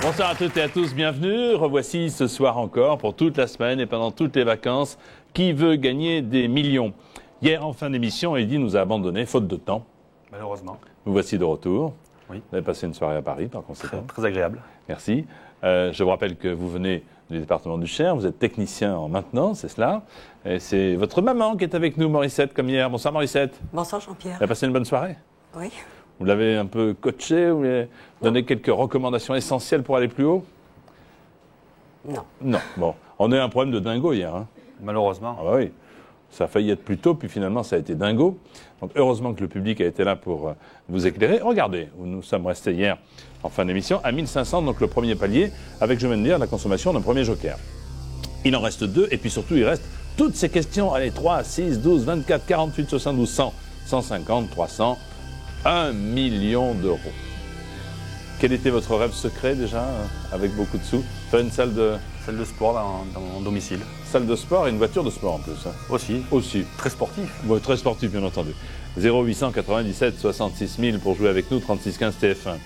Bonsoir à toutes et à tous, bienvenue. Revoici ce soir encore, pour toute la semaine et pendant toutes les vacances, Qui veut gagner des millions? Hier, en fin d'émission, Eddy nous a abandonnés, faute de temps. Malheureusement. Nous voici de retour. Oui. Vous avez passé une soirée à Paris, par conséquent. Très agréable. Merci. Je vous rappelle que vous venez du département du Cher, vous êtes technicien en maintenance, c'est cela. Et c'est votre maman qui est avec nous, Morissette, comme hier. Bonsoir, Morissette. Bonsoir Jean-Pierre. Vous avez passé une bonne soirée? Oui. Vous l'avez un peu coaché, vous lui avez donné quelques recommandations essentielles pour aller plus haut? Non. Non. Bon, on a eu un problème de dingo hier. Hein. Malheureusement. Ah bah oui, ça a failli être plus tôt, puis finalement ça a été dingo. Donc heureusement que le public a été là pour vous éclairer. Regardez, nous sommes restés hier en fin d'émission à 1500, donc le premier palier, avec, je viens de dire, la consommation d'un premier joker. Il en reste deux, et puis surtout il reste toutes ces questions. Allez, 3, 6, 12, 24, 48, 72, 100, 150, 300, 1 million d'euros. Quel était votre rêve secret déjà, avec beaucoup de sous? Faire une salle de sport dans mon domicile. Salle de sport et une voiture de sport en plus. Hein. Aussi. Très sportif. Ouais, très sportif, bien entendu. 0897 66 000 pour jouer avec nous, 3615 TF1.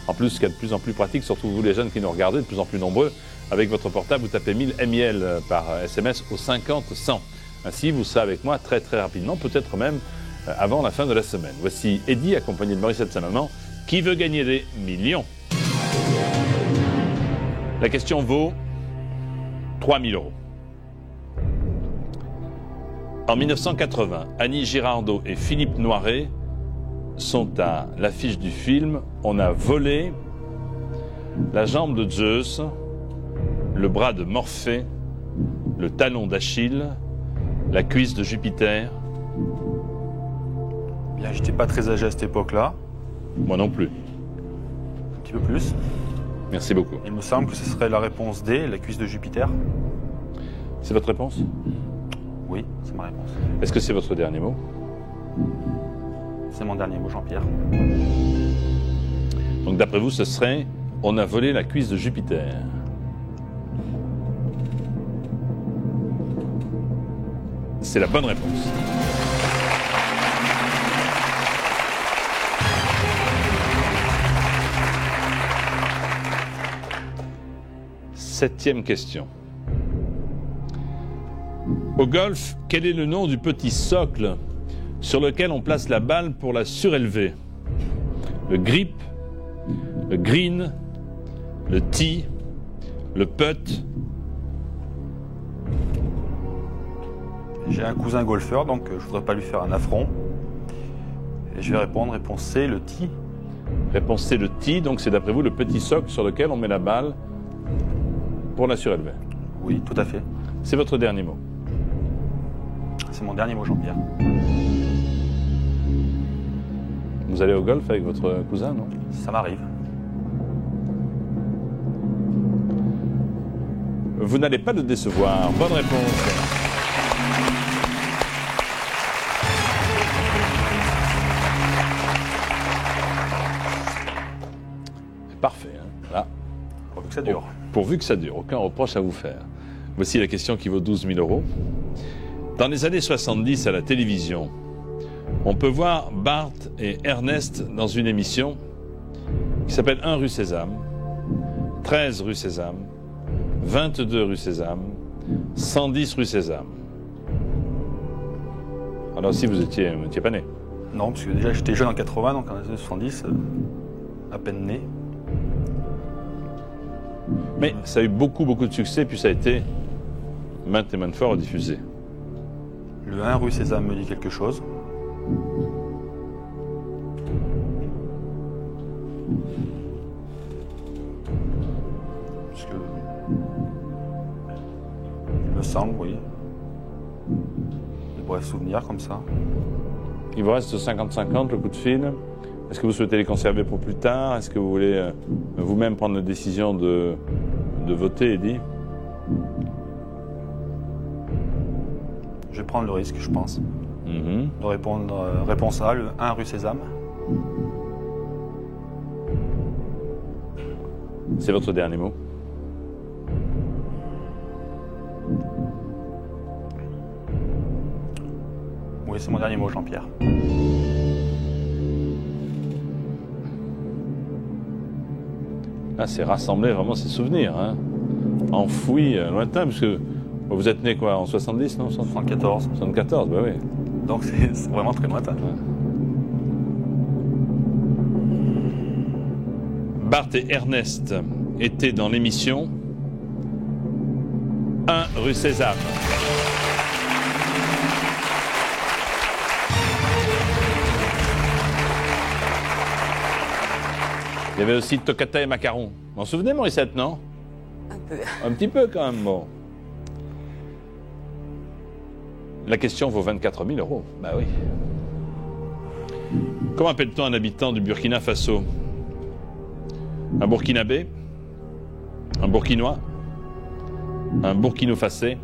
En plus, ce qui est de plus en plus pratique, surtout vous les jeunes qui nous regardez, de plus en plus nombreux, avec votre portable, vous tapez 1000 MIL par SMS au 50 100. Ainsi, vous serez avec moi très très rapidement, peut-être même avant la fin de la semaine. Voici Eddy, accompagné de Morissette, sa maman, qui veut gagner des millions. La question vaut 3 000 euros. En 1980, Annie Girardot et Philippe Noiret sont à l'affiche du film « On a volé la jambe de Zeus, le bras de Morphée, le talon d'Achille, la cuisse de Jupiter ». Bien, j'étais pas très âgé à cette époque-là. Moi non plus. Un petit peu plus. Merci beaucoup. Il me semble que ce serait la réponse D, la cuisse de Jupiter. C'est votre réponse? Oui, c'est ma réponse. Est-ce que c'est votre dernier mot? C'est mon dernier mot, Jean-Pierre. Donc d'après vous, ce serait « On a volé la cuisse de Jupiter ». C'est la bonne réponse. Septième question. Au golf, quel est le nom du petit socle sur lequel on place la balle pour la surélever? Le grip, le green, le tee, le putt. J'ai un cousin golfeur, donc je voudrais pas lui faire un affront. Et je vais répondre, réponse C, le tee. Réponse C, le tee, donc c'est d'après vous le petit socle sur lequel on met la balle pour la surélever. Oui, tout à fait. C'est votre dernier mot. C'est mon dernier mot, Jean-Pierre. Vous allez au golf avec votre cousin, non? Ça m'arrive. Vous n'allez pas le décevoir. Bonne réponse. Parfait. Hein. Là. Pourvu que ça dure. Pourvu que ça dure. Aucun reproche à vous faire. Voici la question qui vaut 12 000 euros. Dans les années 70 à la télévision, on peut voir Bart et Ernest dans une émission qui s'appelle 1 rue Sésame, 13 rue Sésame, 22 rue Sésame, 110 rue Sésame. Alors aussi, vous étiez pas né. Non, parce que déjà j'étais jeune en 80, donc en 70, à peine né. Mais ça a eu beaucoup de succès, puis ça a été maintes et maintes fois rediffusé. Le 1 rue Sésame me dit quelque chose. Parce que... Il me semble, oui. Des brefs souvenirs comme ça. Il vous reste 50-50, le coup de fil. Est-ce que vous souhaitez les conserver pour plus tard? Est-ce que vous voulez vous-même prendre la décision de voter, Eddy? Je vais prendre le risque, je pense, Mm-hmm. de répondre réponse A, le 1 rue Sésame. C'est votre dernier mot? Oui, c'est mon dernier mot, Jean-Pierre. Là, c'est rassembler vraiment ses souvenirs, hein. Enfouis, lointains, parce que vous êtes né quoi, en 70, non 74. 74, bah oui. Donc c'est vraiment très lointain. Bart et Ernest étaient dans l'émission 1 rue César. Il y avait aussi Toccata et Macaron. Vous vous en souvenez, Morissette, non? Un peu. Un petit peu quand même, bon. La question vaut 24 000 €. Bah oui. Comment appelle-t-on un habitant du Burkina Faso? Un Burkinabé? Un Burkinois? Un Burkino-Facé?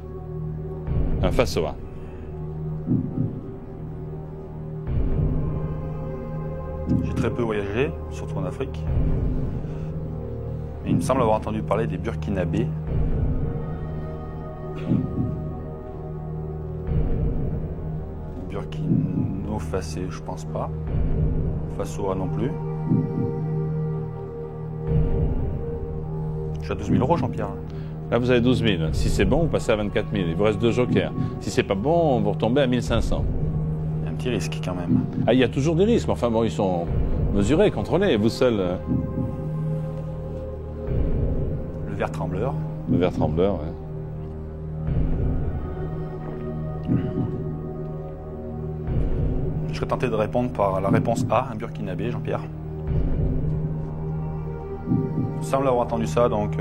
Un Fasoa? J'ai très peu voyagé, surtout en Afrique. Mais il me semble avoir entendu parler des Burkinabés. Burkino-Facé, je pense pas. Fasoa non plus. Je suis à 12 000 €, Jean-Pierre. Là, vous avez 12 000. Si c'est bon, vous passez à 24 000. Il vous reste 2 jokers. Si c'est pas bon, vous retombez à 1 500. Il y a un petit risque quand même. Ah, il y a toujours des risques. Enfin bon, ils sont mesurés, contrôlés. Vous seul, Le ver trembleur. le ver trembleur. Ouais. Je serais tenté de répondre par la réponse A, un Burkinabé, Jean-Pierre. Il me semble avoir entendu ça, donc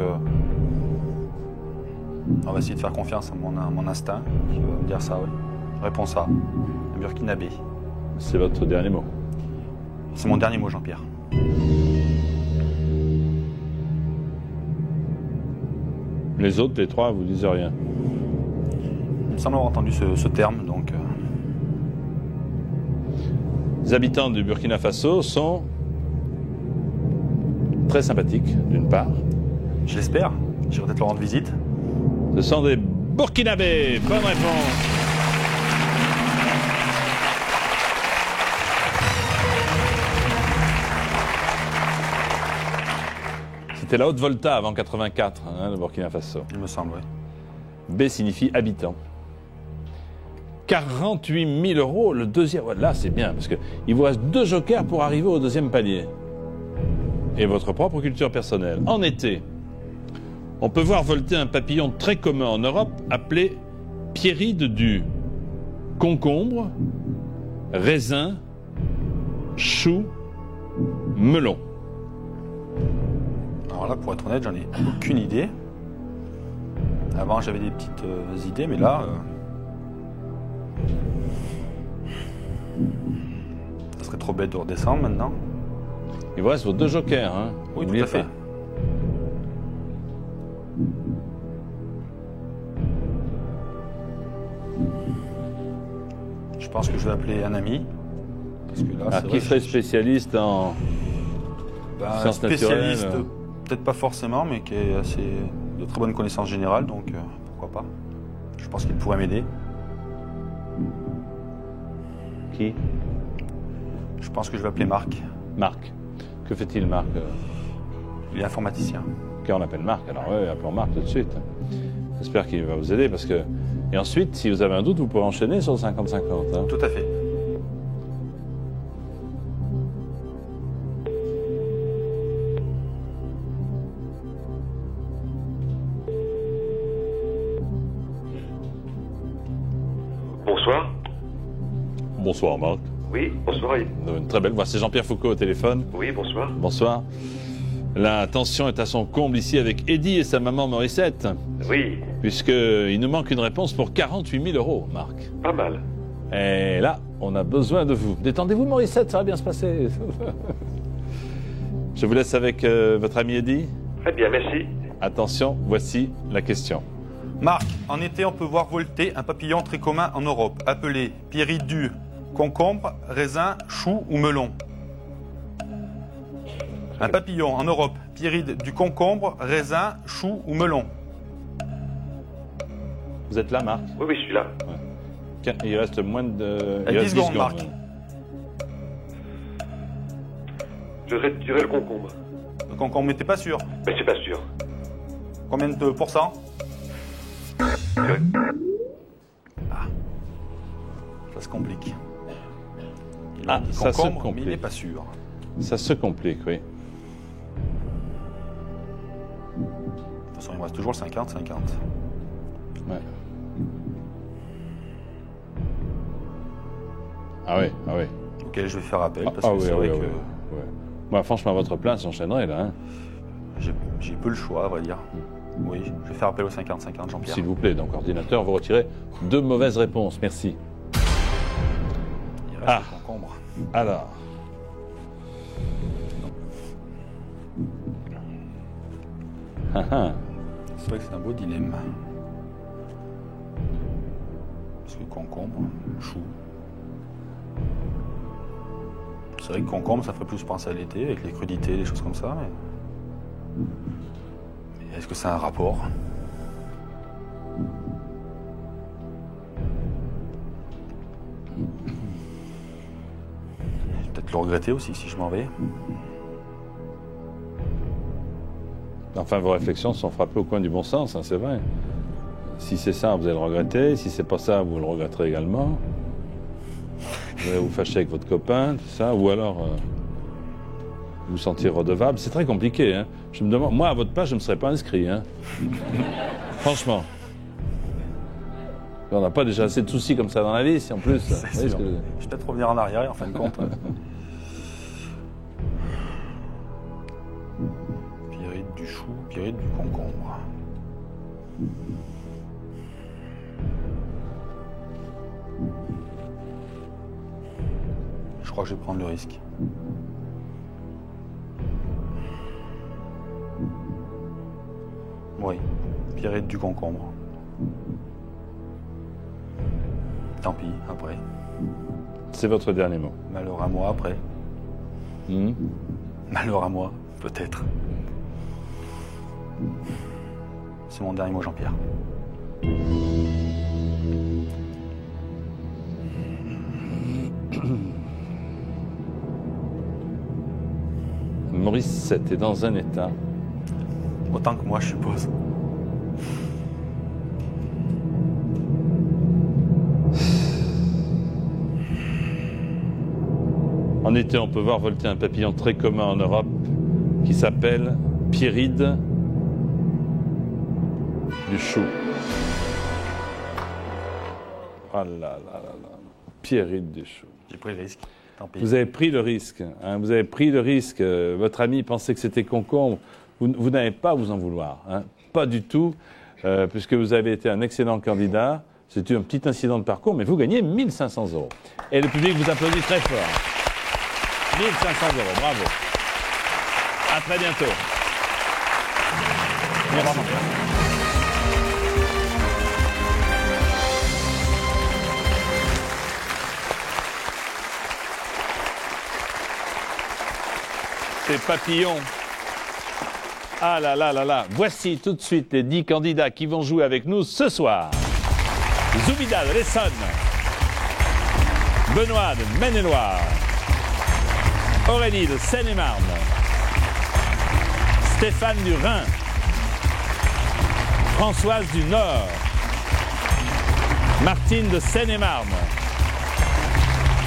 on va essayer de faire confiance à mon instinct qui va me dire ça, oui. Réponse A, un Burkinabé. C'est votre dernier mot. C'est mon dernier mot, Jean-Pierre. Les autres, les trois, vous disent rien. Il me semble avoir entendu ce terme, donc... Les habitants du Burkina Faso sont très sympathiques, d'une part. Je l'espère. J'irai peut-être leur rendre visite. Ce sont des Burkinabés. Bonne réponse. C'était la Haute-Volta avant 84, hein, le Burkina Faso. Il me semble, oui. B signifie habitant. 48 000 €, le deuxième. Là, c'est bien, parce qu'il vous reste 2 jokers pour arriver au deuxième palier. Et votre propre culture personnelle. En été, on peut voir volter un papillon très commun en Europe appelé pierride du concombre, raisin, chou, melon. Alors là, pour être honnête, j'en ai aucune idée. Avant, j'avais des petites idées, mais là... ça serait trop bête de redescendre maintenant. Il vous reste vos 2 jokers, hein. Oui, N'oubliez tout à fait. pas. Je pense que je vais appeler un ami. Parce que là, Ah, c'est qui vrai, serait spécialiste en sciences spécialiste, naturelles? peut-être pas forcément, mais qui a de très bonnes connaissances générales, donc pourquoi pas. Je pense qu'il pourrait m'aider. Qui? Je pense que je vais appeler Marc. Marc. Que fait-il, Marc? Il est informaticien. Quand on appelle Marc, alors oui, appelons Marc tout de suite. J'espère qu'il va vous aider parce que... Et ensuite, si vous avez un doute, vous pouvez enchaîner sur le 50-50. Hein. Tout à fait. Bonsoir. Bonsoir, Marc. Oui, bonsoir. Vous avez une très belle voix. C'est Jean-Pierre Foucault au téléphone. Oui, bonsoir. Bonsoir. La tension est à son comble ici avec Eddie et sa maman Morissette. Oui, Puisqu'il nous manque une réponse pour 48 000 €, Marc. pas mal. Et là, on a besoin de vous. Détendez-vous, Morissette, ça va bien se passer. Je vous laisse avec votre ami Eddie. Très bien, merci. Attention, voici la question. Marc, en été, on peut voir volter un papillon très commun en Europe, appelé pierride du concombre, raisin, chou ou melon. Un papillon en Europe, pierride du concombre, raisin, chou ou melon. Vous êtes là, Marc? Oui, oui, je suis là. Il reste moins de... Il reste 10 secondes, Marc. Je dirais le concombre. Le concombre, mais t'es pas sûr. Mais c'est pas sûr. Combien de pourcents? Purée. Ça se complique. Il Ah, a dit ça se concombre, mais complique. il n'est pas sûr. Ça se complique, oui. De toute façon, il me reste toujours le 50-50. Ouais. Ah oui, ah oui. Auquel je vais faire appel, parce Ah que oui, c'est ah vrai oui, que oui, oui. Moi, franchement, à votre place, j'enchaînerai là. Hein. j'ai peu le choix, à vrai dire. Oui, je vais faire appel au 50-50, Jean-Pierre. S'il vous plaît, donc ordinateur, vous retirez 2 mauvaises réponses. Merci. Il reste Ah. le concombre. Alors. Ah, ah. C'est vrai que c'est un beau dilemme. Parce que concombre, chou. C'est vrai que concombre, ça ferait plus penser à l'été, avec les crudités, des choses comme ça, mais est-ce que ça a un rapport? Je vais peut-être le regretter aussi si je m'en vais. Enfin, vos réflexions sont frappées au coin du bon sens, hein, c'est vrai. Si c'est ça, vous allez le regretter. Si c'est pas ça, vous le regretterez également. Vous allez vous fâcher avec votre copain, tout ça. Ou alors vous sentir redevable. C'est très compliqué. Hein. Je me demande, moi, à votre place, je ne me serais pas inscrit. Hein. Franchement. On n'a pas déjà assez de soucis comme ça dans la vie, si en plus. Vous voyez C'est ce sûr. que- Je vais peut-être revenir en arrière et en fin de compte. Pyrite du chou, pyrite du concombre. Je crois que je vais prendre le risque. Oui, pyrite du concombre. Tant pis, après. C'est votre dernier mot. Malheur à moi après. Hmm. Malheur à moi, peut-être. C'est mon dernier mot, Jean-Pierre. Maurice 7 est dans un état. Autant que moi, je suppose. En été, on peut voir volter un papillon très commun en Europe qui s'appelle Pierride du chou. Ah là là là là. Pierride du chou. J'ai pris le risque. Tant pis. Vous avez pris le risque. Hein, vous avez pris le risque. Votre ami pensait que c'était concombre. Vous n'avez pas à vous en vouloir. Hein, pas du tout, puisque vous avez été un excellent candidat. C'est un petit incident de parcours, mais vous gagnez 1 500 €. Et le public vous applaudit très fort. 1 500 €, bravo. À très bientôt. Merci. Ces papillons. Ah là là là là. Voici tout de suite les 10 candidats qui vont jouer avec nous ce soir. Zoubida de l'Essonne. Benoît de Maine-et-Loire. Aurélie de Seine-et-Marne. Stéphane du Rhin. Françoise du Nord. Martine de Seine-et-Marne.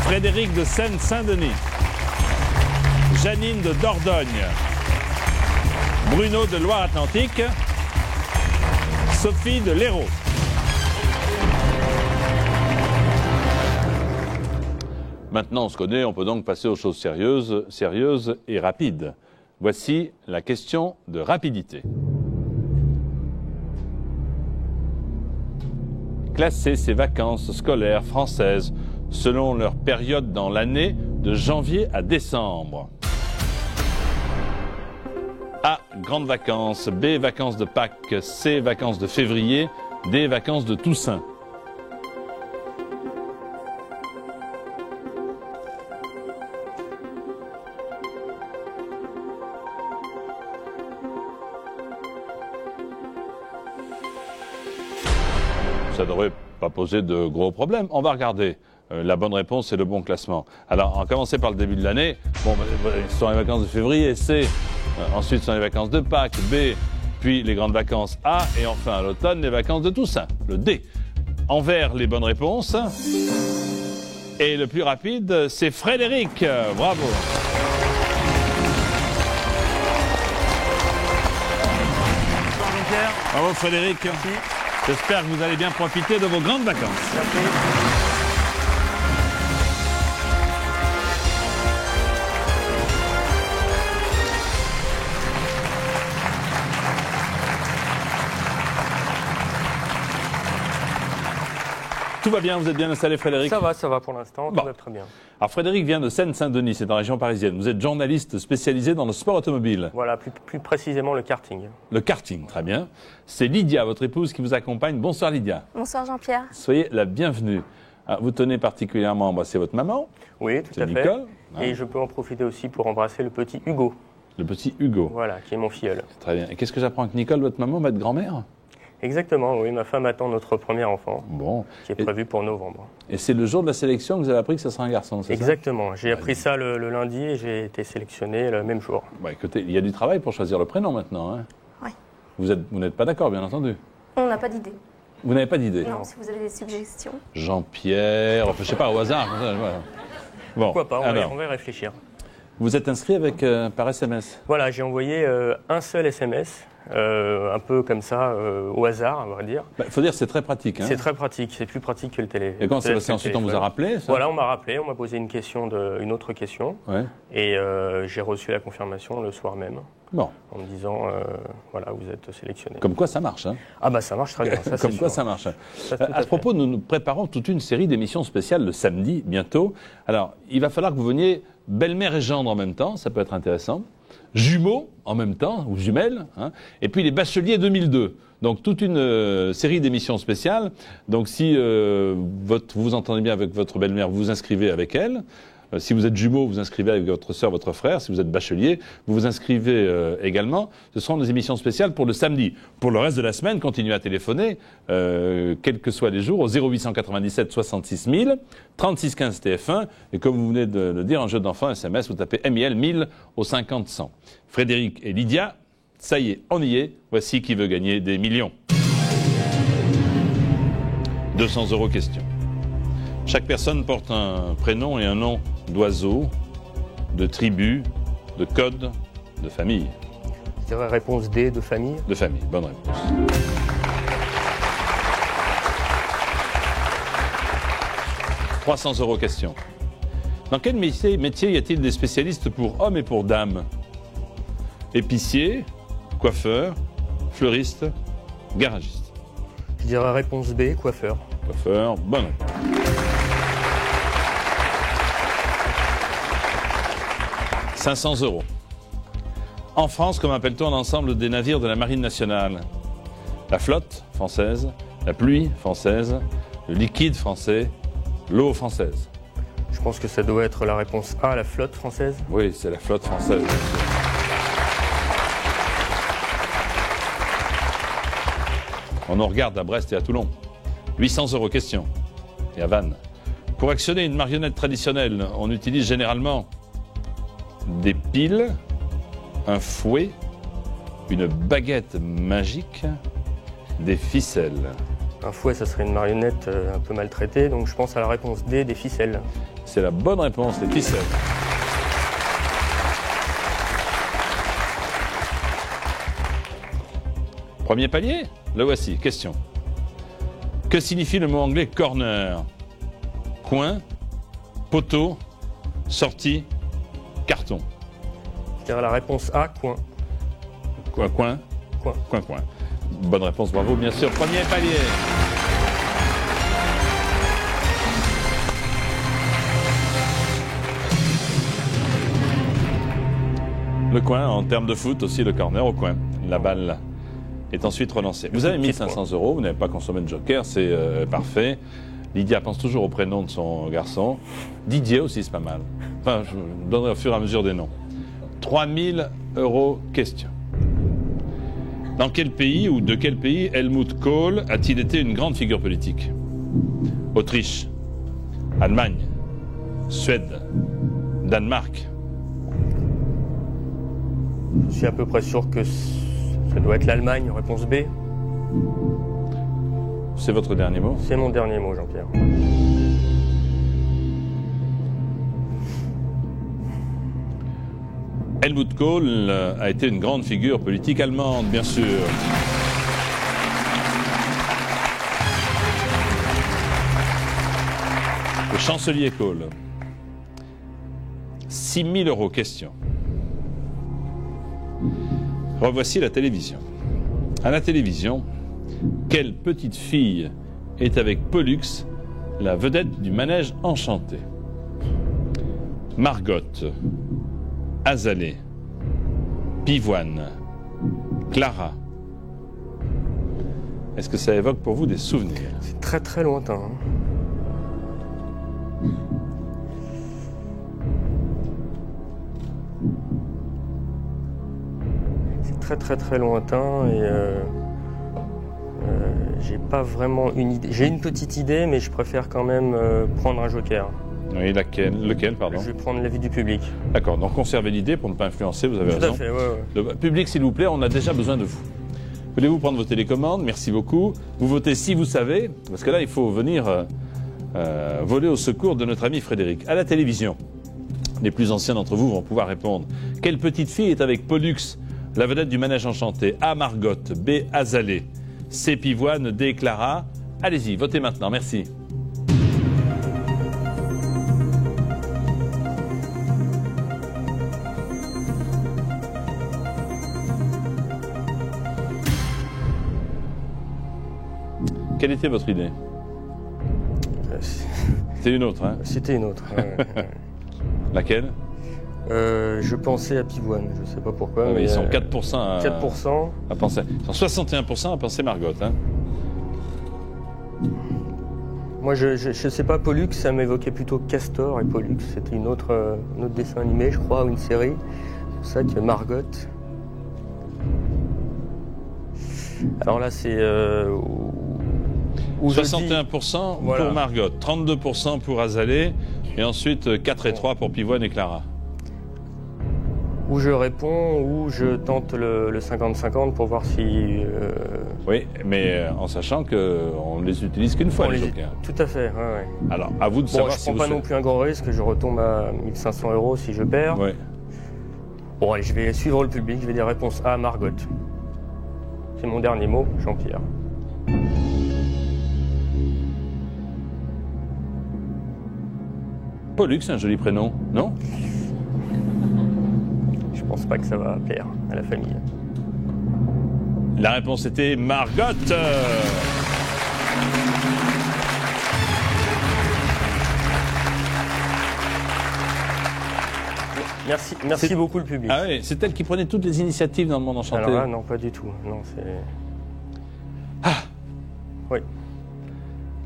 Frédéric de Seine-Saint-Denis. Janine de Dordogne. Bruno de Loire-Atlantique. Sophie de l'Hérault. Maintenant, on se connaît, on peut donc passer aux choses sérieuses et rapides. Voici la question de rapidité. Classer ses vacances scolaires françaises selon leur période dans l'année de janvier à décembre. A. Grandes vacances. B. Vacances de Pâques. C. Vacances de février. D. Vacances de Toussaint. Ça ne devrait pas poser de gros problèmes. On va regarder la bonne réponse et le bon classement. Alors, on va commencer par le début de l'année. Bon, ce sont les vacances de février, c'est Ensuite, ce sont les vacances de Pâques, B, puis les grandes vacances, A, et enfin à l'automne, les vacances de Toussaint, le D. En vert, les bonnes réponses. Et le plus rapide, c'est Frédéric. Bravo. Bonsoir Jean-Pierre. Bravo Frédéric. J'espère que vous allez bien profiter de vos grandes vacances. Merci. Tout va bien, vous êtes bien installé Frédéric? Ça va pour l'instant, Bon. tout va très bien. Alors Frédéric vient de Seine-Saint-Denis, c'est en région parisienne. Vous êtes journaliste spécialisé dans le sport automobile. Voilà, plus précisément le karting. Le karting, très bien. C'est Lydia, votre épouse, qui vous accompagne. Bonsoir Lydia. Bonsoir Jean-Pierre. Soyez la bienvenue. Vous tenez particulièrement à embrasser votre maman, Oui, tout c'est à fait. Nicole. hein, Et je peux en profiter aussi pour embrasser le petit Hugo, Le petit Hugo. voilà, qui est mon filleul. Très bien. Et qu'est-ce que j'apprends avec Nicole, votre maman, votre grand-mère? Exactement, oui, ma femme attend notre premier enfant, Bon. qui est Et- prévu pour novembre. Et c'est le jour de la sélection que vous avez appris que ça sera un garçon, c'est ça? Exactement, j'ai appris ça le lundi et j'ai été sélectionné le même jour. Bah, écoutez, il y a du travail pour choisir le prénom maintenant. Hein. Oui. Vous n'êtes pas d'accord, bien entendu. On n'a pas d'idée. Vous n'avez pas d'idée. Non, si vous avez des suggestions. Jean-Pierre, enfin, je sais pas, au hasard. comme ça, voilà. Bon, Pourquoi pas, alors, on va y réfléchir. vous êtes inscrit avec, par SMS. Voilà, j'ai envoyé un seul SMS, un peu comme ça, au hasard, on va dire. Il faut dire que c'est très pratique. Hein. C'est très pratique, c'est plus pratique que le télé. Et quand c'est passé que le ensuite, on vous a téléphone. rappelé ça? Voilà, on m'a rappelé, on m'a posé une autre question, Ouais. et j'ai reçu la confirmation le soir même, Bon, en me disant, voilà, vous êtes sélectionné. comme quoi ça marche. Hein. Ah bah ça marche très bien, ça c'est Comme quoi sûr. ça marche. Ça, tout à À ce fait. propos, nous préparons toute une série d'émissions spéciales le samedi, bientôt. Alors, il va falloir que vous veniez belle-mère et gendre en même temps, ça peut être intéressant. Jumeaux en même temps, ou jumelles. Hein. Et puis les bacheliers 2002. Donc toute une série d'émissions spéciales. Donc si vous vous entendez bien avec votre belle-mère, vous vous inscrivez avec elle. Si vous êtes jumeaux, vous inscrivez avec votre sœur, votre frère. Si vous êtes bachelier, vous vous inscrivez également. Ce seront des émissions spéciales pour le samedi. Pour le reste de la semaine, continuez à téléphoner, quels que soient les jours, au 0897 66 000, 36 15 TF1. Et comme vous venez de le dire, un jeu d'enfant, SMS, vous tapez MIL 1000 au 50 100. Frédéric et Lydia, ça y est, on y est. Voici qui veut gagner des millions. 200 € question. Chaque personne porte un prénom et un nom d'oiseau, de tribu, de code, de famille. Je dirais réponse D de famille. De famille, bonne réponse. « 300 € question. Dans quel métier y a-t-il des spécialistes pour hommes et pour dames? Épicier, coiffeur, fleuriste, garagiste. Je dirais réponse B, coiffeur. Coiffeur, bonne réponse. « 500 €. En France, comment appelle-t-on l'ensemble des navires de la Marine nationale? La flotte française, la pluie française, le liquide français, l'eau française. Je pense que ça doit être la réponse A, la flotte française. Oui, c'est la flotte française, bien sûr. On nous regarde à Brest et à Toulon. 800 € question. Et à Vannes. Pour actionner une marionnette traditionnelle, on utilise généralement des piles, un fouet, une baguette magique, des ficelles. Un fouet, ça serait une marionnette un peu maltraitée, donc je pense à la réponse D, des ficelles. C'est la bonne réponse, les ficelles. Premier palier, le voici. Question. Que signifie le mot anglais corner? Coin, poteau, sortie, carton. Je dirais la réponse A, coin. Quoi, coin? Coin. Coin, coin. Bonne réponse, bravo, bien sûr. Premier palier. Le coin, en termes de foot aussi, le corner au coin. La balle est ensuite relancée. Vous avez 1500 €, vous n'avez pas consommé de joker, c'est parfait. Lydia pense toujours au prénom de son garçon. Didier aussi, c'est pas mal. Enfin, je vous donnerai au fur et à mesure des noms. 3000 € question. Dans quel pays ou de quel pays Helmut Kohl a-t-il été une grande figure politique? Autriche, Allemagne, Suède, Danemark. Je suis à peu près sûr que ça doit être l'Allemagne, réponse B. C'est votre dernier mot? C'est mon dernier mot, Jean-Pierre. Helmut Kohl a été une grande figure politique allemande, bien sûr. Le chancelier Kohl. 6 000 € question. Revoici la télévision. À la télévision, quelle petite fille est avec Pollux, la vedette du manège enchanté? Margotte, Azalée, Pivoine, Clara. Est-ce que ça évoque pour vous des souvenirs? C'est très très lointain. Hein. C'est très très très lointain et j'ai pas vraiment une idée. J'ai une petite idée, mais je préfère quand même prendre un joker. Oui, lequel, pardon? Je vais prendre l'avis du public. D'accord, donc conservez l'idée pour ne pas influencer, vous avez Tout raison. à fait, ouais. Le public, s'il vous plaît, on a déjà besoin de vous. Voulez-vous prendre vos télécommandes? Merci beaucoup. Vous votez si vous savez, parce que là, il faut venir voler au secours de notre ami Frédéric. À la télévision, les plus anciens d'entre vous vont pouvoir répondre. Quelle petite fille est avec Pollux, la vedette du manège enchanté? A. Margotte, B. Azalée, C. Pivoine, D. Clara. Allez-y, votez maintenant, merci. Quelle était votre idée? C'était une autre, hein? C'était une autre. Ouais. Laquelle? Je pensais à Pivoine, je sais pas pourquoi. Ah, mais ils sont 4% à 4%. à penser. Ils sont 61% à penser Margotte. Hein? Moi, je sais pas, Pollux, ça m'évoquait plutôt Castor et Pollux. C'était un autre dessin animé, je crois, ou une série. C'est pour ça que Margotte. Alors là, c'est. 61% Voilà. pour Margotte, 32% pour Azalée, et ensuite 4 et 3 pour Pivoine et Clara. Ou je réponds, ou je tente le 50-50 pour voir si. Oui, mais en sachant qu'on ne les utilise qu'une fois, on les les- jokers. Tout à fait, ouais. Alors, à vous de Bon, savoir je si prends vous pas non plus un gros risque, je retombe à 1500 € si je perds. Ouais. Bon, allez, je vais suivre le public, je vais dire réponse A, Margotte. C'est mon dernier mot, Jean-Pierre. Pollux, un joli prénom, non? Je pense pas que ça va plaire à la famille. La réponse était Margotte. Merci beaucoup le public. Ah oui, c'est elle qui prenait toutes les initiatives dans le monde enchanté. Alors là, non, pas du tout. Non, c'est. Oui.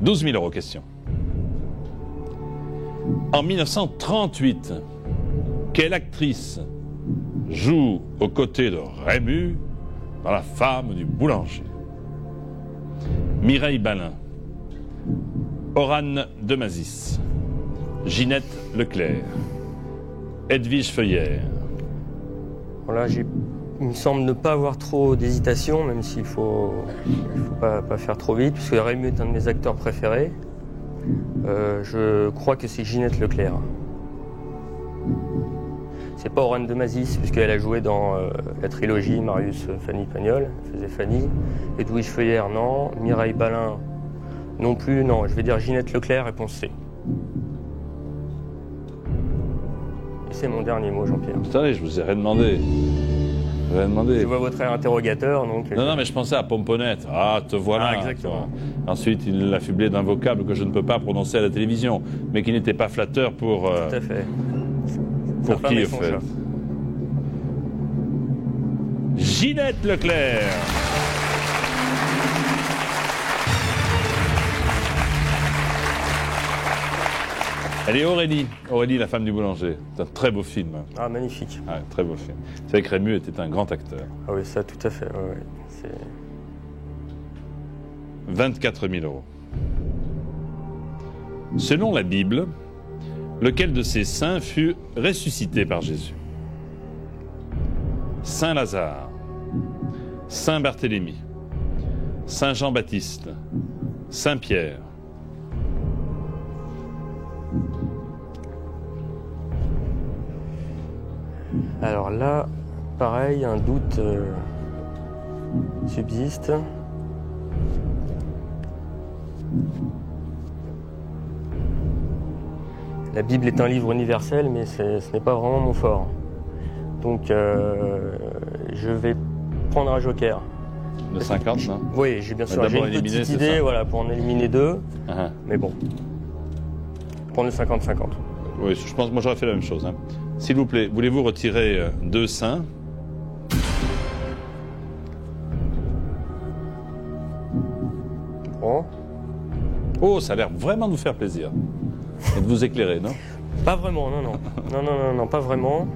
12 000 € question. En 1938, quelle actrice joue aux côtés de Rému dans La femme du boulanger? Mireille Balin, Orane Demazis, Ginette Leclerc, Edwige Feuillère. Voilà, il me semble ne pas avoir trop d'hésitation, même s'il faut pas faire trop vite, puisque Rému est un de mes acteurs préférés. Je crois que c'est Ginette Leclerc. C'est pas Orane Demazis, puisqu'elle a joué dans la trilogie Marius, Fanny Pagnol, elle faisait Fanny. Edwige Feuillère, non. Mireille Balin, non plus. Non, je vais dire Ginette Leclerc, réponse C. Et c'est mon dernier mot, Jean-Pierre. Attendez, je vous ai rien demandé. Je vous ai rien demandé. Je vois votre air interrogateur, donc. Non, mais je pensais à Pomponnette. Ah, te voilà. Ah, exactement. Toi. Ensuite, il l'affublait d'un vocable que je ne peux pas prononcer à la télévision, mais qui n'était pas flatteur pour. Tout à fait. Pour Sa qui, femme et au son fait? chat. Ginette Leclerc. Elle est Aurélie, la femme du boulanger. C'est un très beau film. Ah, magnifique. Ah, très beau film. Vous savez que Rému était un grand acteur. Ah oui, ça, tout à fait. Ouais, ouais. C'est... 24 000 €. Selon la Bible, lequel de ces saints fut ressuscité par Jésus? Saint Lazare, Saint Barthélemy, Saint Jean-Baptiste, Saint Pierre. Alors là, pareil, un doute subsiste. La Bible est un livre universel, mais ce n'est pas vraiment mon fort. Donc, je vais prendre un joker. Le 50, non? Oui, j'ai bien sûr d'abord j'ai une éliminer, petite c'est idée ça. voilà, pour en éliminer deux. Ah, Mais bon, prendre le 50-50. oui, je pense que moi j'aurais fait la même chose. Hein. S'il vous plaît, voulez-vous retirer 2 saints? Bon. Oh, ça a l'air vraiment de vous faire plaisir. Et de vous éclairer, non? Pas vraiment, non, non. Non, pas vraiment.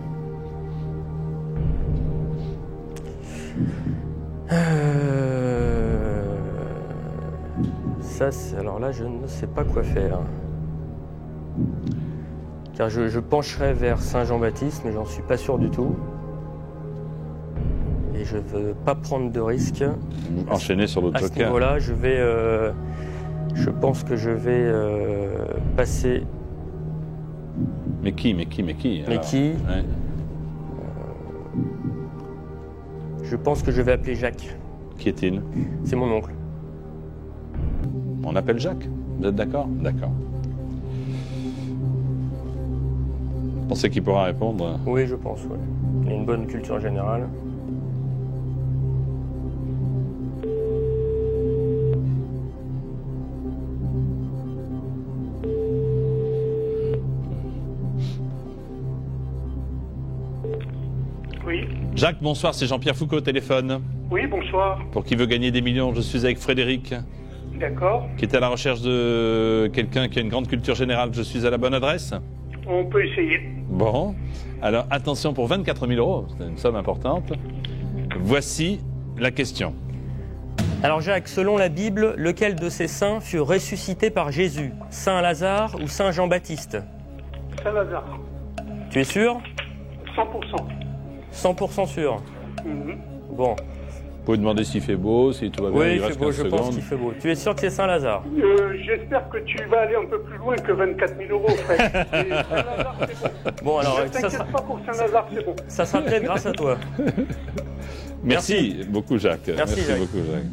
Alors là, je ne sais pas quoi faire. Car je pencherai vers Saint Jean-Baptiste, mais j'en suis pas sûr du tout. Et je veux pas prendre de risques. Enchaîner sur l'autre À ce joker. niveau-là, je pense que je vais passer. Mais qui Mais alors qui Ouais. Je pense que je vais appeler Jacques. Qui est-il? C'est mon oncle. On appelle Jacques. Vous êtes d'accord? D'accord. Vous pensez qu'il pourra répondre? Oui, je pense, oui. Il a une bonne culture générale. Oui, Jacques, bonsoir, c'est Jean-Pierre Foucault au téléphone. oui, bonsoir. Pour qui veut gagner des millions, je suis avec Frédéric, D'accord. qui est à la recherche de quelqu'un qui a une grande culture générale. Je suis à la bonne adresse? On peut essayer. Bon. Alors, attention, pour 24 000 €, c'est une somme importante. Voici la question. Alors Jacques, selon la Bible, lequel de ces saints fut ressuscité par Jésus? Saint Lazare ou Saint Jean-Baptiste? Saint-Lazare. Tu es sûr? 100%. 100% sûr. Mhm. Bon. Vous pouvez demander s'il fait beau, si tout va bien. Oui, il il reste fait beau, 15 je pense secondes. qu'il fait beau. Tu es sûr que c'est Saint Lazare? J'espère que tu vas aller un peu plus loin que 24 000 €, Fred. Et Saint-Lazare, c'est bon. Bon, alors, Ne t'inquiète pas pour Saint-Lazare, c'est bon. ça sera peut-être grâce à toi. Merci beaucoup, Jacques. Merci, Jacques. beaucoup, Jacques.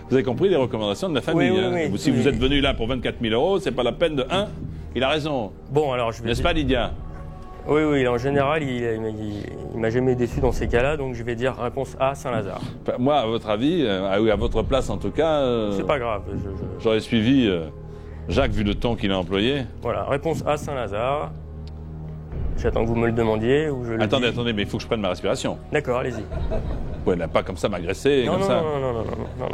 Vous avez compris les recommandations de la famille. Oui, oui, hein. oui. Si vous Oui. êtes venu là pour 24 000 €, c'est pas la peine de 1. Il a raison. Bon, alors je vais... N'est-ce pas, Lydia? Oui, oui, en général, il m'a jamais déçu dans ces cas-là, donc je vais dire réponse A, Saint-Lazare. Enfin, moi, à votre avis, à votre place en tout cas, C'est pas grave. j'aurais suivi Jacques vu le ton qu'il a employé. Voilà, réponse A, Saint-Lazare. J'attends que vous me le demandiez ou je le Attendez, dis. attendez, mais il faut que je prenne ma respiration. D'accord, allez-y. Vous pouvez pas comme ça m'agresser, Non, comme non, ça. non.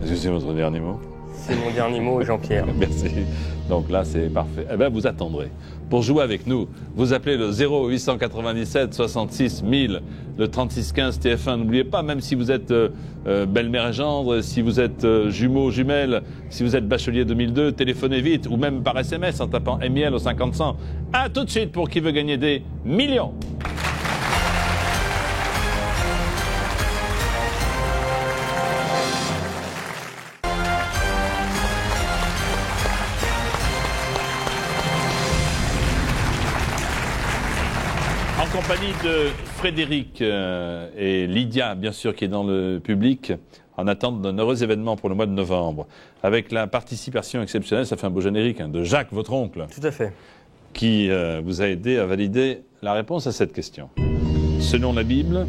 Est-ce que c'est votre dernier mot? C'est mon dernier mot, Jean-Pierre. Merci. Donc là, c'est parfait. Eh bien, vous attendrez. Pour jouer avec nous, vous appelez le 0897 66 000, le 3615 TF1. N'oubliez pas, même si vous êtes belle-mère et gendre, si vous êtes jumeaux, jumelles, si vous êtes bachelier 2002, téléphonez vite, ou même par SMS en tapant MIL au 50-100. À tout de suite pour qui veut gagner des millions. En compagnie de Frédéric et Lydia, bien sûr, qui est dans le public, en attente d'un heureux événement pour le mois de novembre. Avec la participation exceptionnelle, ça fait un beau générique, hein, de Jacques, votre oncle, Tout à fait. qui vous a aidé à valider la réponse à cette question. Selon la Bible,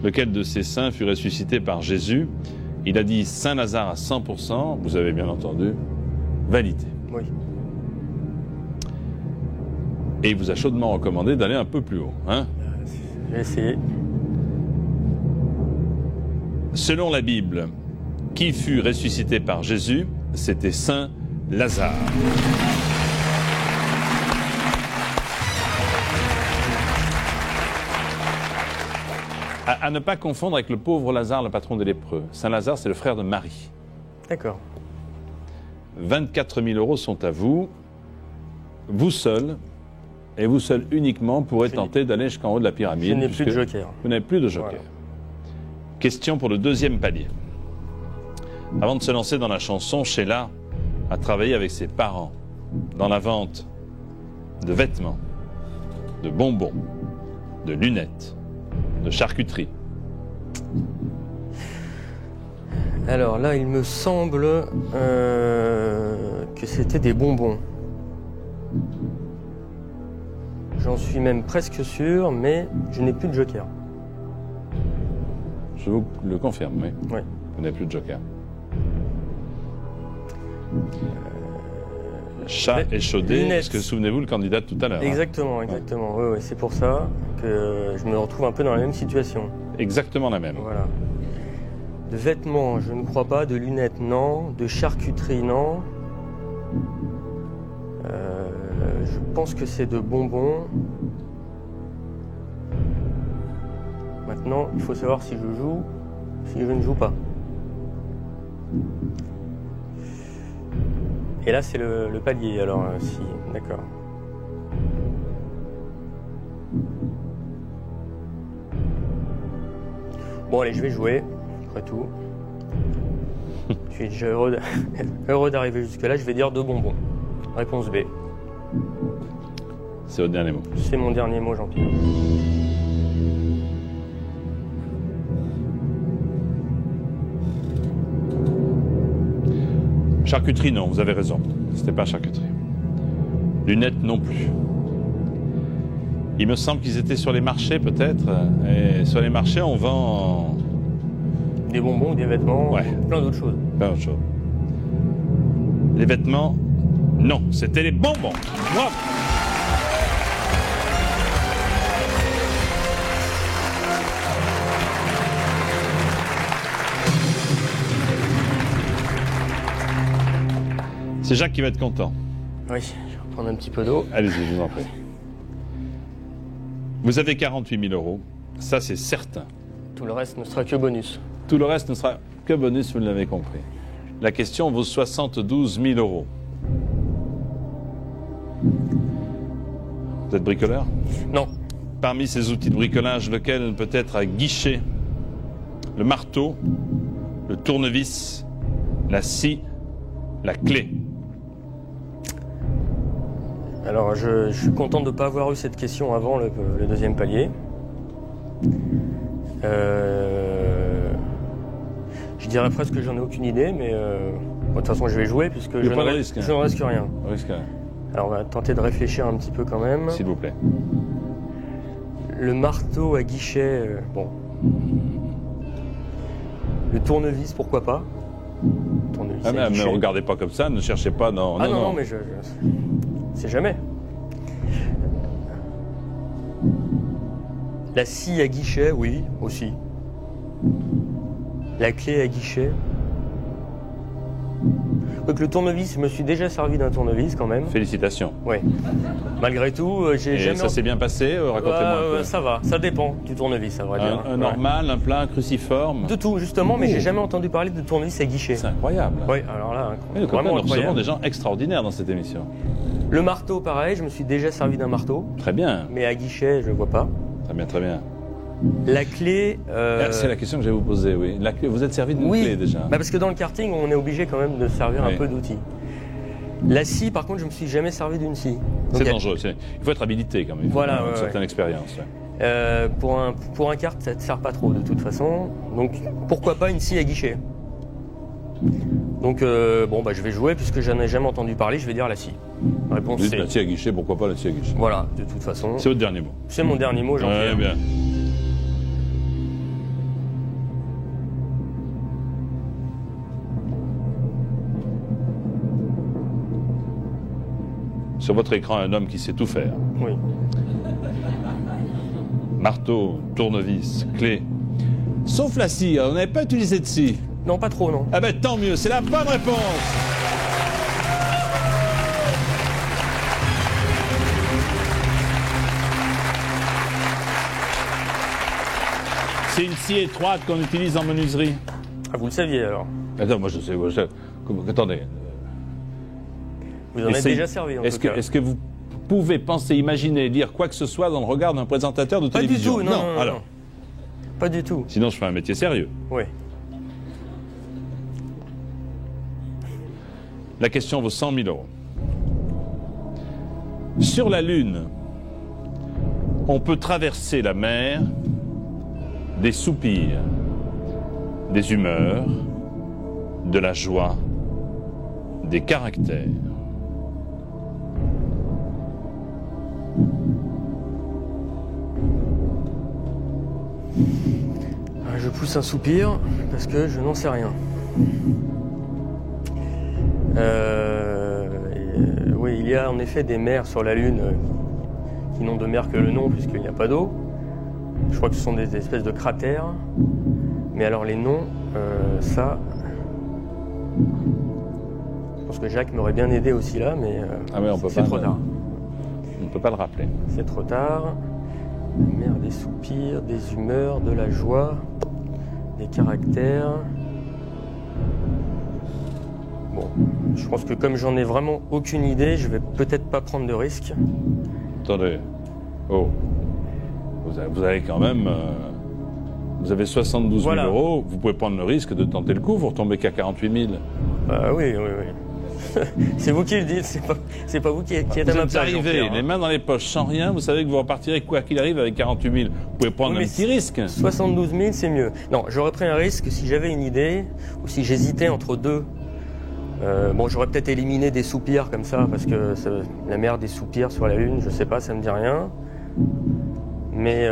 lequel de ces saints fut ressuscité par Jésus? Il a dit Saint Lazare à 100%, vous avez bien entendu, validé. Oui. Et il vous a chaudement recommandé d'aller un peu plus haut, hein? J'ai essayé. Selon la Bible, qui fut ressuscité par Jésus? C'était Saint Lazare. À ne pas confondre avec le pauvre Lazare, le patron des lépreux. Saint Lazare, c'est le frère de Marie. D'accord. 24 000 € sont à vous. Vous seul Et vous seul uniquement pourrez tenter d'aller jusqu'en haut de la pyramide. Je n'ai plus de puisque joker. Vous n'avez plus de joker. Voilà. Question pour le deuxième palier. Avant de se lancer dans la chanson, Sheila a travaillé avec ses parents dans la vente de vêtements, de bonbons, de lunettes, de charcuterie. Alors là, il me semble que c'était des bonbons. J'en suis même presque sûr, mais je n'ai plus de joker. Je vous le confirme, oui. Oui. Vous n'avez plus de joker. Chat échaudé, lunettes. est-ce que souvenez-vous le candidat de tout à l'heure? Exactement, exactement. Oui, oui, c'est pour ça que je me retrouve un peu dans la même situation. Exactement la même. Voilà. De vêtements, je ne crois pas. De lunettes, non. De charcuterie, non. Je pense que c'est de bonbons. Maintenant, il faut savoir si je joue, si je ne joue pas. Et là, c'est le palier, alors, si, d'accord. Bon, allez, je vais jouer, après tout. Je suis déjà heureux d'arriver jusque-là, je vais dire de bonbons. Réponse B. C'est votre dernier mot. C'est mon dernier mot, Jean-Pierre. Charcuterie, non, vous avez raison. C'était pas charcuterie. Lunettes, non plus. Il me semble qu'ils étaient sur les marchés, peut-être. Et sur les marchés, on vend Des bonbons, des vêtements, Ouais. plein d'autres choses. plein d'autres choses. Les vêtements, non, c'était les bonbons. Bravo. C'est Jacques qui va être content. Oui, je vais reprendre un petit peu d'eau. Allez-y, je vous en prie. Vous avez 48 000 euros, ça c'est certain. Tout le reste ne sera que bonus. Tout le reste ne sera que bonus, vous l'avez compris. La question vaut 72 000 euros. Vous êtes bricoleur? Non, Parmi ces outils de bricolage, lequel peut être à guichet? Le marteau, le tournevis, la scie, la clé. alors je suis content de ne pas avoir eu cette question avant le deuxième palier. Je dirais presque que j'en ai aucune idée, mais de toute façon je vais jouer puisque Il y a pas de risque, hein. je ne risque rien. Risque, Alors on va tenter de réfléchir un petit peu quand même. s'il vous plaît. Le marteau à guichet, bon. Le tournevis, pourquoi pas. Tournevis Ah, à mais guichet. me regardez pas comme ça, ne cherchez pas dans... Ah non, mais je c'est jamais. La scie à guichet, oui, aussi. La clé à guichet. Donc le tournevis, je me suis déjà servi d'un tournevis quand même. Félicitations. Oui. Malgré tout, j'ai Et jamais. ça s'est bien passé? Racontez-moi un peu. Ça va, ça dépend du tournevis, à vrai dire. Un Ouais. normal, un plat, un cruciforme? De tout, justement, mais j'ai jamais entendu parler de tournevis à guichet. C'est incroyable. Oui, alors là, Oui, donc, vraiment nous recevons incroyable. des gens extraordinaires dans cette émission. Le marteau, pareil, je me suis déjà servi d'un marteau, Très bien, mais à guichet, je vois pas. très bien, très bien. La clé. C'est la question que je vais vous poser, oui. La clé, vous êtes servi d'une Oui, clé déjà. bah parce que dans le karting, on est obligé quand même de servir Oui. un peu d'outils. La scie, par contre, je me suis jamais servi d'une scie. C'est Donc, dangereux. Il faut être habilité quand même. Il faut Voilà, avoir une ouais, certaine expérience. Ouais. pour un kart, ça ne sert pas trop de toute façon. Donc pourquoi pas une scie à guichet. Donc bon, bah, je vais jouer puisque j'en ai jamais entendu parler, je vais dire la scie. Réponse Vous dites C. la scie à guichet, pourquoi pas la scie à guichet? Voilà, de toute façon. C'est votre dernier mot. C'est mon dernier mot, Jean-Pierre. Ouais, bien. Sur votre écran, un homme qui sait tout faire. Oui. Marteau, tournevis, clé. Sauf la scie, on n'avait pas utilisé de scie. Non, pas trop, non. Ah ben tant mieux, c'est la bonne réponse. C'est une scie étroite qu'on utilise en menuiserie. Ah, vous le saviez alors. Attends, moi je sais. Attendez. Vous en avez Essayez. déjà servi en Est-ce tout que, cas. est-ce que vous pouvez penser, imaginer, lire quoi que ce soit dans le regard d'un présentateur de Pas du télévision. tout, non. Alors. Pas du tout. Sinon, je fais un métier sérieux. Oui. La question vaut 100 000 €. Sur la Lune, on peut traverser la mer des soupirs, des humeurs, de la joie, des caractères. Je pousse un soupir parce que je n'en sais rien. Oui, il y a en effet des mers sur la Lune qui n'ont de mer que le nom puisqu'il n'y a pas d'eau. Je crois que ce sont des espèces de cratères. Mais alors les noms, ça... Je pense que Jacques m'aurait bien aidé aussi là, mais c'est trop tard. On ne peut pas le rappeler. C'est trop tard. La mer des soupirs, des humeurs, de la joie, des caractères. Bon, je pense que comme j'en ai vraiment aucune idée, je vais peut-être pas prendre de risque. Attendez. Oh. Vous avez quand même... vous avez 72 000 €. Vous pouvez prendre le risque de tenter le coup. Vous retombez qu'à 48 000. Oui. C'est vous qui le dites, c'est pas vous qui êtes à ma place. Vous êtes arrivé, les mains dans les poches, sans rien, vous savez que vous repartirez quoi qu'il arrive avec 48 000. Vous pouvez prendre un petit risque. 72 000, c'est mieux. Non, j'aurais pris un risque si j'avais une idée, ou si j'hésitais entre deux. J'aurais peut-être éliminé des soupirs comme ça, parce que la mer des soupirs sur la Lune, je sais pas, ça me dit rien. Mais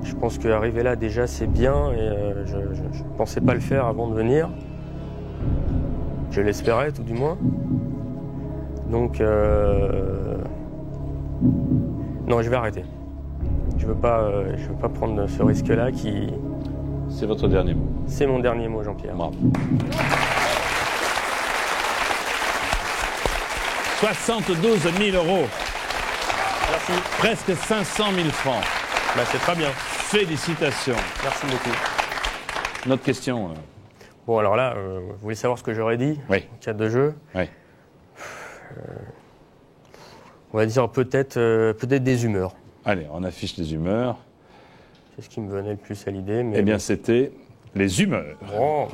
je pense qu'arriver là déjà c'est bien, et je ne pensais pas le faire avant de venir. Je l'espérais tout du moins. Donc non, je vais arrêter. Je veux pas prendre ce risque-là qui... C'est votre dernier mot. C'est mon dernier mot, Jean-Pierre. Bravo. 72 000 €. Merci. Presque 500 000 francs. C'est très bien. Félicitations. Merci beaucoup. Notre question. Bon, alors là, vous voulez savoir ce que j'aurais dit Oui. en cas de jeu? Oui. On va dire peut-être des humeurs. Allez, on affiche les humeurs. C'est ce qui me venait le plus à l'idée. Mais Eh bien, c'était les humeurs. Bon,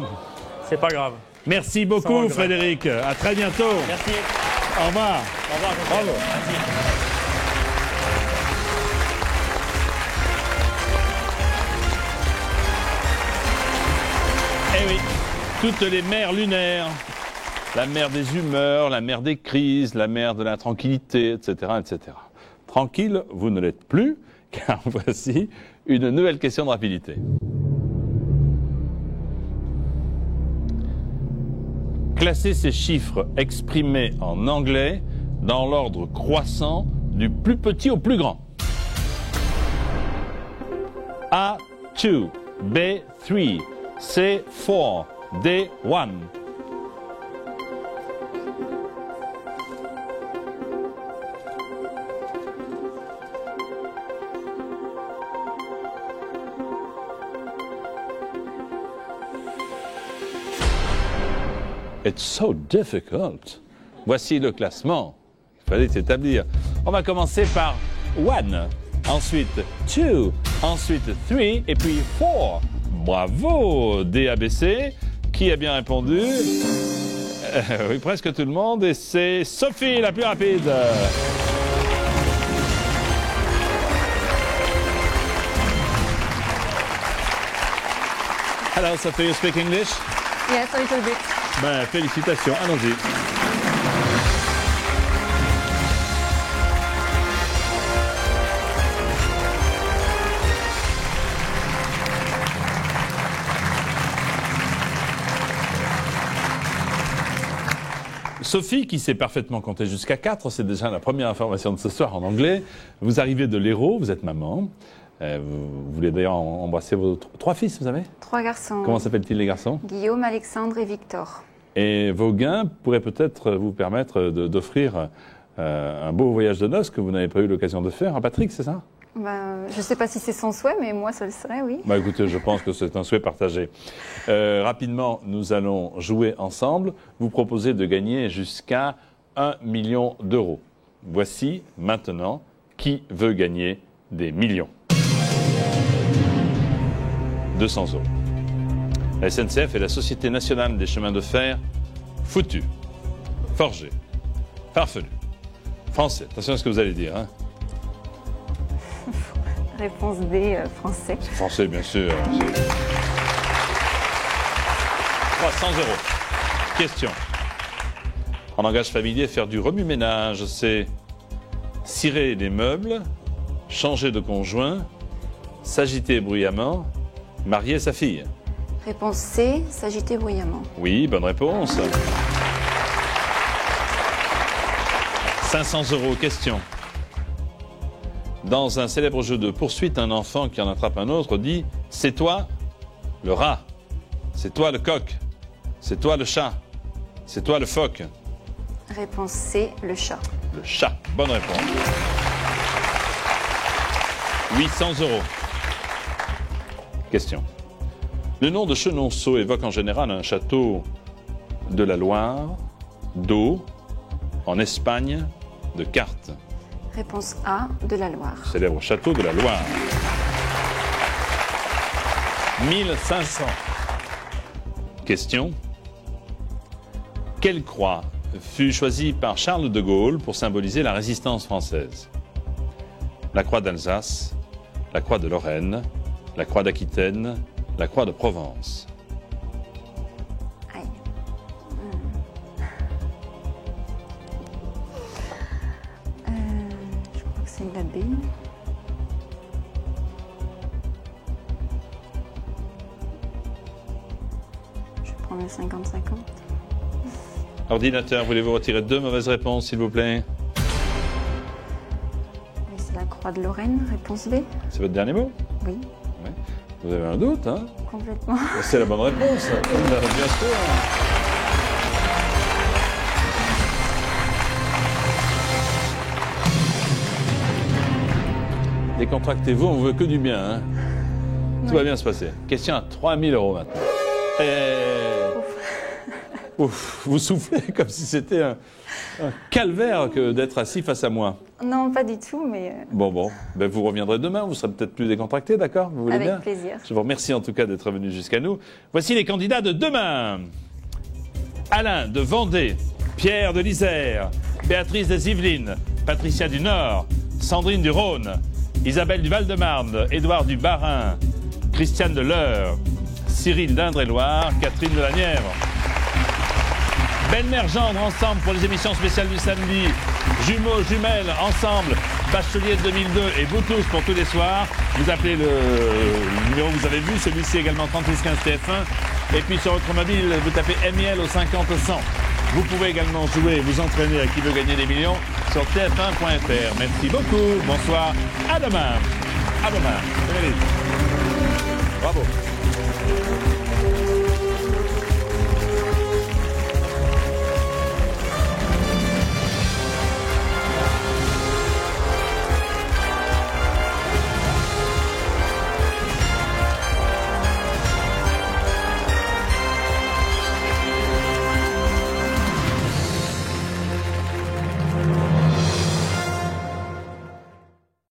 c'est pas grave. Merci beaucoup, Frédéric. À très bientôt. Merci. Au revoir. Au revoir. Bravo. Merci. Eh oui, toutes les mers lunaires, la mer des humeurs, la mer des crises, la mer de la tranquillité, etc., etc. Tranquille, vous ne l'êtes plus, car voici une nouvelle question de rapidité. Classez ces chiffres exprimés en anglais dans l'ordre croissant du plus petit au plus grand. A2, B3, C4, D1. It's so difficult. Voici le classement. Il fallait s'établir. On va commencer par 1, ensuite 2, ensuite 3 et puis 4. Bravo, DABC. Qui a bien répondu? Oui, presque tout le monde. Et c'est Sophie, la plus rapide. Hello, Sophie, you speak English? Yes, a little bit. Ben, félicitations, allons-y. Sophie, qui sait parfaitement compter jusqu'à 4, c'est déjà la première information de ce soir en anglais. Vous arrivez de l'Hérault, vous êtes maman. Vous voulez d'ailleurs embrasser vos 3 fils, vous avez? 3 garçons. Comment s'appellent-ils les garçons? Guillaume, Alexandre et Victor. Et vos gains pourraient peut-être vous permettre d'offrir un beau voyage de noces que vous n'avez pas eu l'occasion de faire à Patrick, c'est ça? Je ne sais pas si c'est son souhait, mais moi, ça le serait, oui. Écoutez, je pense que c'est un souhait partagé. Rapidement, nous allons jouer ensemble. Vous proposez de gagner jusqu'à 1 million d'euros. Voici maintenant qui veut gagner des millions. 200 euros. La SNCF est la Société nationale des chemins de fer foutue, forgée, farfelue, français. Attention à ce que vous allez dire. Hein. Réponse D, français. C'est français, bien sûr. 300 euros. Question. En langage familier, faire du remue-ménage, c'est cirer les meubles, changer de conjoint, s'agiter bruyamment, marier sa fille. Réponse C, s'agiter bruyamment. Oui, bonne réponse. 500 euros, question. Dans un célèbre jeu de poursuite, un enfant qui en attrape un autre dit « C'est toi le rat, c'est toi le coq, c'est toi le chat, c'est toi le phoque. » Réponse C, le chat. Le chat, bonne réponse. 800 euros. Question. Le nom de Chenonceau évoque en général un château de la Loire, d'eau, en Espagne, de cartes. Réponse A, de la Loire. Célèbre château de la Loire. 1500. Question. Quelle croix fut choisie par Charles de Gaulle pour symboliser la résistance française? La croix d'Alsace, la croix de Lorraine, la croix d'Aquitaine, la croix de Provence. Aïe. Je crois que c'est la B. Je prends le 50-50. Ordinateur, voulez-vous retirer 2 mauvaises réponses, s'il vous plaît? Oui, c'est la croix de Lorraine, réponse B. C'est votre dernier mot? Oui, Oui. Vous avez un doute, hein? complètement. C'est la bonne réponse. Bien sûr. Décontractez-vous, on ne veut que du bien. Hein? Tout va bien se passer. Question à 3000 euros maintenant. Ouf, vous soufflez comme si c'était un calvaire que d'être assis face à moi. Non, pas du tout, mais Bon. Ben, vous reviendrez demain, vous serez peut-être plus décontracté, d'accord? Vous voulez avec bien? plaisir. Je vous remercie en tout cas d'être venu jusqu'à nous. Voici les candidats de demain. Alain de Vendée, Pierre de l'Isère, Béatrice des Yvelines, Patricia du Nord, Sandrine du Rhône, Isabelle du Val-de-Marne, Édouard du Bas-Rhin, Christiane de l'Eure, Cyril d'Indre-et-Loire, Catherine de la Nièvre. Belle-mère gendre ensemble pour les émissions spéciales du samedi. Jumeaux, jumelles, ensemble. Bachelier de 2002 et vous tous pour tous les soirs. Vous appelez le numéro que vous avez vu, celui-ci également 3615 TF1. Et puis sur votre mobile, vous tapez MIL au 50 100. Vous pouvez également jouer et vous entraîner à qui veut gagner des millions sur tf1.fr. Merci beaucoup. Bonsoir. À demain. À demain. Bravo.